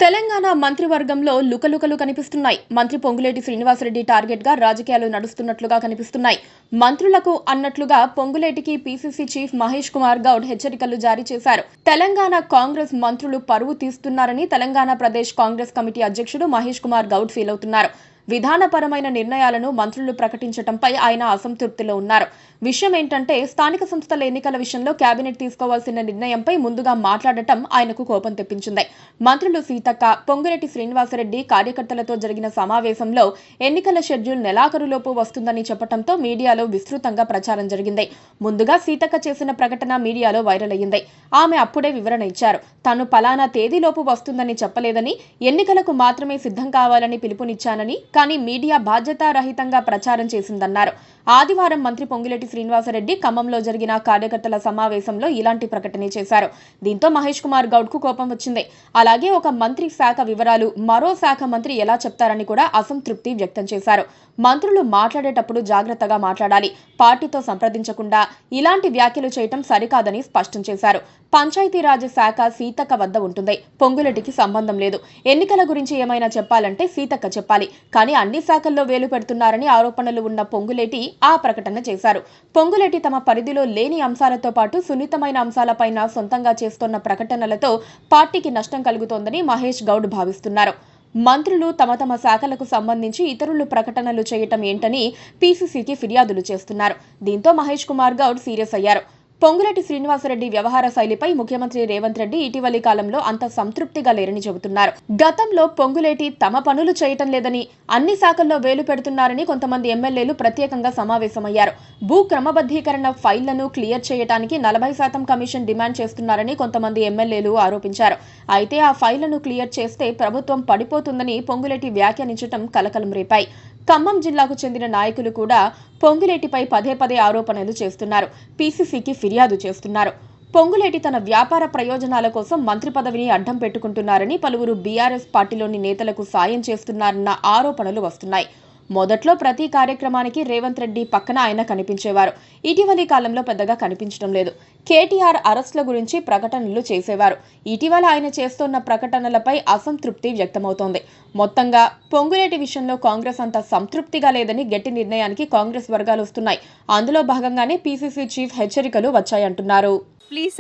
తెలంగాణ మంత్రివర్గంలో లుకలుకలు కనిపిస్తున్నాయి. మంత్రి పొంగులేటి శ్రీనివాసరెడ్డి టార్గెట్ గా రాజకీయాలు నడుస్తున్నట్లుగా కనిపిస్తున్నాయి. మంత్రులకు అన్నట్లుగా పొంగులేటికి పీసీసీ చీఫ్ మహేష్ కుమార్ గౌడ్ హెచ్చరికలు జారీ చేశారు. తెలంగాణ కాంగ్రెస్ మంత్రులు పరువు తీస్తున్నారని తెలంగాణ ప్రదేశ్ కాంగ్రెస్ కమిటీ అధ్యక్షుడు మహేష్ కుమార్ గౌడ్ ఫీల్ అవుతున్నారు. విధానపరమైన నిర్ణయాలను మంత్రులు ప్రకటించడంపై ఆయన అసంతృప్తిలో ఉన్నారు. విషయం ఏంటంటే స్థానిక సంస్థల ఎన్నికల విషయంలో కేబినెట్ తీసుకోవాల్సిన నిర్ణయంపై ముందుగా మాట్లాడటం ఆయనకు కోపం తెప్పించింది. మంత్రులు సీతక్క, పొంగులేటి శ్రీనివాసరెడ్డి కార్యకర్తలతో జరిగిన సమావేశంలో ఎన్నికల షెడ్యూల్ నెలాఖరులోపు వస్తుందని చెప్పడంతో మీడియాలో విస్తృతంగా ప్రచారం జరిగింది. ముందుగా సీతక్క చేసిన ప్రకటన మీడియాలో వైరల్ అయ్యింది. ఆమె అప్పుడే వివరణ ఇచ్చారు. తాను పలానా తేదీలోపు వస్తుందని చెప్పలేదని, ఎన్నికలకు మాత్రమే సిద్ధం కావాలని పిలుపునిచ్చానని, కానీ మీడియా బాధ్యతారహితంగా ప్రచారం చేసిందన్నారు. ఆదివారం మంత్రి పొంగులేటి శ్రీనివాసరెడ్డి ఖమ్మంలో జరిగిన కార్యకర్తల సమావేశంలో ఇలాంటి ప్రకటన చేశారు. దీంతో మహేష్ కుమార్ గౌడ్ కు కోపం వచ్చింది. అలాగే ఒక మంత్రి శాఖ వివరాలు మరో శాఖ మంత్రి ఎలా చెప్తారని కూడా అసంతృప్తి వ్యక్తం చేశారు. మంత్రులు మాట్లాడేటప్పుడు జాగ్రత్తగా మాట్లాడాలి. పార్టీతో సంప్రదించకుండా ఇలాంటి వ్యాఖ్యలు చేయటం సరికాదని స్పష్టం చేశారు. పంచాయతీరాజ్ శాఖ సీతక్క వద్ద ఉంటుంది. పొంగులేటికి సంబంధం లేదు. ఎన్నికల గురించి ఏమైనా చెప్పాలంటే సీతక్క చెప్పాలి. కానీ అన్ని శాఖల్లో వేలు పెడుతున్నారని ఆరోపణలు ఉన్న పొంగులేటి ఆ ప్రకటన చేశారు. పొంగులేటి తమ పరిధిలో లేని అంశాలతో పాటు సున్నితమైన అంశాలపైన సొంతంగా చేస్తున్న ప్రకటనలతో పార్టీకి నష్టం కలుగుతోందని మహేష్ గౌడ్ భావిస్తున్నారు. మంత్రులు తమ తమ శాఖలకు సంబంధించి ఇతరులు ప్రకటనలు చేయటం ఏంటని పీసీసీకి ఫిర్యాదులు చేస్తున్నారు. దీంతో మహేష్ కుమార్ గౌడ్ సీరియస్ అయ్యారు. పొంగులేటి శ్రీనివాసరెడ్డి వ్యవహార శైలిపై ముఖ్యమంత్రి రేవంత్ రెడ్డి ఇటీవలి కాలంలో అంత సంతృప్తిగా లేరని చెబుతున్నారు. గతంలో పొంగులేటి తమ పనులు చేయటం లేదని, అన్ని శాఖల్లో వేలు పెడుతున్నారని కొంతమంది ఎమ్మెల్యేలు ప్రత్యేకంగా సమావేశమయ్యారు. భూ క్రమబద్ధీకరణ ఫైళ్లను క్లియర్ చేయడానికి 40% కమిషన్ డిమాండ్ చేస్తున్నారని కొంతమంది ఎమ్మెల్యేలు ఆరోపించారు. అయితే ఆ ఫైళ్లను క్లియర్ చేస్తే ప్రభుత్వం పడిపోతుందని పొంగులేటి వ్యాఖ్యానించడం కలకలం రేపాయి. ఖమ్మం జిల్లాకు చెందిన నాయకులు కూడా పొంగులేటిపై పదే పదే ఆరోపణలు చేస్తున్నారు. పీసీసీకి ఫిర్యాదు చేస్తున్నారు. పొంగులేటి తన వ్యాపార ప్రయోజనాల కోసం మంత్రి పదవిని అడ్డం పెట్టుకుంటున్నారని, పలువురు బీఆర్ఎస్ పార్టీలోని నేతలకు సాయం చేస్తున్నారన్న ఆరోపణలు వస్తున్నాయి. మొదట్లో ప్రతి కార్యక్రమానికి రేవంత్ రెడ్డి పక్కన ఆయన కనిపించేవారు. ఇటీవలి కాలంలో పెద్దగా కనిపించడం లేదు. కేటీఆర్ అరెస్టుల గురించి ప్రకటనలు చేసేవారు. ఇటీవల ఆయన చేస్తున్న ప్రకటనలపై అసంతృప్తి వ్యక్తమవుతోంది. మొత్తంగా పొంగులేటి విషయంలో కాంగ్రెస్ అంత సంతృప్తిగా లేదని గట్టి నిర్ణయానికి కాంగ్రెస్ వర్గాలు వస్తున్నాయి. అందులో భాగంగానే పీసీసీ చీఫ్ హెచ్చరికలు వచ్చాయంటున్నారు. Please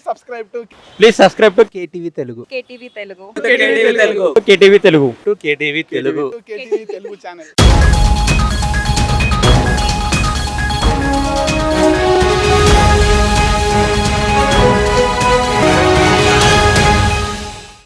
subscribe to KTV Telugu. KTV Telugu. KTV Telugu channel.